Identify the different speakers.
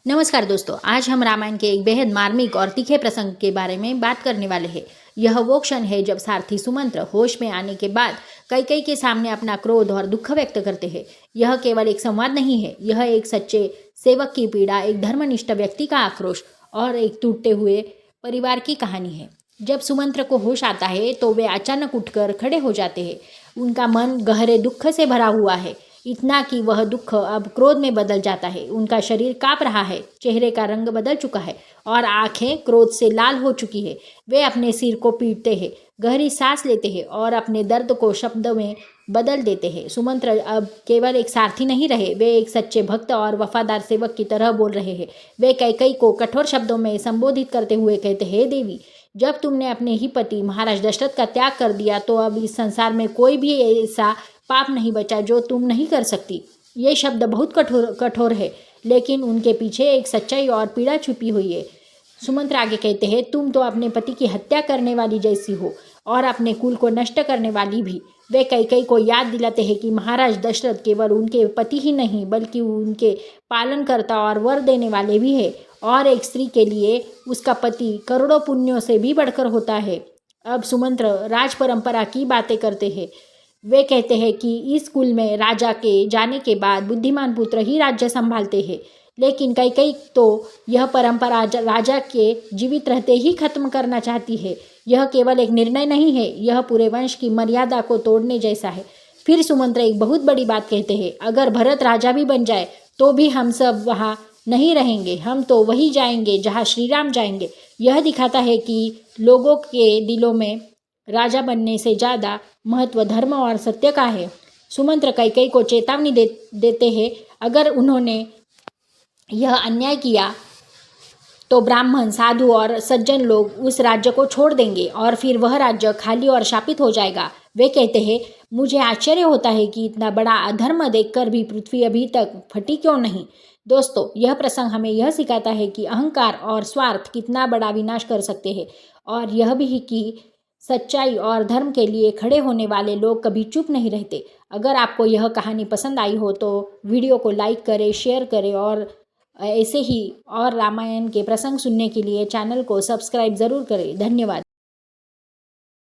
Speaker 1: नमस्कार दोस्तों, आज हम रामायण के एक बेहद मार्मिक और तीखे प्रसंग के बारे में बात करने वाले हैं। यह वो क्षण है जब सारथी सुमंत्र होश में आने के बाद कैकेयी के सामने अपना क्रोध और दुख व्यक्त करते हैं। यह केवल एक संवाद नहीं है, यह एक सच्चे सेवक की पीड़ा, एक धर्मनिष्ठ व्यक्ति का आक्रोश और एक टूटते हुए परिवार की कहानी है। जब सुमंत्र को होश आता है तो वे अचानक उठकर खड़े हो जाते हैं। उनका मन गहरे दुख से भरा हुआ है, इतना कि वह दुख अब क्रोध में बदल जाता है। उनका शरीर कांप रहा है, चेहरे का रंग बदल चुका है और आंखें क्रोध से लाल हो चुकी है। वे अपने सिर को पीटते हैं, गहरी सांस लेते हैं और अपने दर्द को शब्द में बदल देते हैं। सुमंत्र अब केवल एक सारथी नहीं रहे, वे एक सच्चे भक्त और वफादार सेवक की तरह बोल रहे हैं। वे कैकेयी को कठोर शब्दों में संबोधित करते हुए कहते हैं, देवी, जब तुमने अपने ही पति महाराज दशरथ का त्याग कर दिया तो अब इस संसार में कोई भी ऐसा पाप नहीं बचा जो तुम नहीं कर सकती। ये शब्द बहुत कठोर है, लेकिन उनके पीछे एक सच्चाई और पीड़ा छुपी हुई है। सुमंत्र आगे कहते हैं, तुम तो अपने पति की हत्या करने वाली जैसी हो और अपने कुल को नष्ट करने वाली भी। वे कैकेयी को याद दिलाते हैं कि महाराज दशरथ केवल उनके पति ही नहीं बल्कि उनके पालनकर्ता और वर देने वाले भी है, और एक स्त्री के लिए उसका पति करोड़ों पुण्यों से भी बढ़कर होता है। अब सुमंत्र राज परंपरा की बातें करते हैं। वे कहते हैं कि इस कुल में राजा के जाने के बाद बुद्धिमान पुत्र ही राज्य संभालते हैं, लेकिन कैकेयी तो यह परंपरा राजा के जीवित रहते ही खत्म करना चाहती है। यह केवल एक निर्णय नहीं है, यह पूरे वंश की मर्यादा को तोड़ने जैसा है। फिर सुमंत्र एक बहुत बड़ी बात कहते हैं, अगर भरत राजा भी बन जाए तो भी हम सब वहाँ नहीं रहेंगे, हम तो वही जाएंगे जहाँ श्री राम जाएंगे। यह दिखाता है कि लोगों के दिलों में राजा बनने से ज़्यादा महत्व धर्म और सत्य का है। सुमंत्र कैकेयी को चेतावनी देते हैं, अगर उन्होंने यह अन्याय किया तो ब्राह्मण, साधु और सज्जन लोग उस राज्य को छोड़ देंगे और फिर वह राज्य खाली और शापित हो जाएगा। वे कहते हैं, मुझे आश्चर्य होता है कि इतना बड़ा अधर्म देखकर भी पृथ्वी अभी तक फटी क्यों नहीं। दोस्तों, यह प्रसंग हमें यह सिखाता है कि अहंकार और स्वार्थ कितना बड़ा विनाश कर सकते हैं, और यह भी कि सच्चाई और धर्म के लिए खड़े होने वाले लोग कभी चुप नहीं रहते। अगर आपको यह कहानी पसंद आई हो तो वीडियो को लाइक करें, शेयर करें और ऐसे ही और रामायण के प्रसंग सुनने के लिए चैनल को सब्सक्राइब ज़रूर करें। धन्यवाद।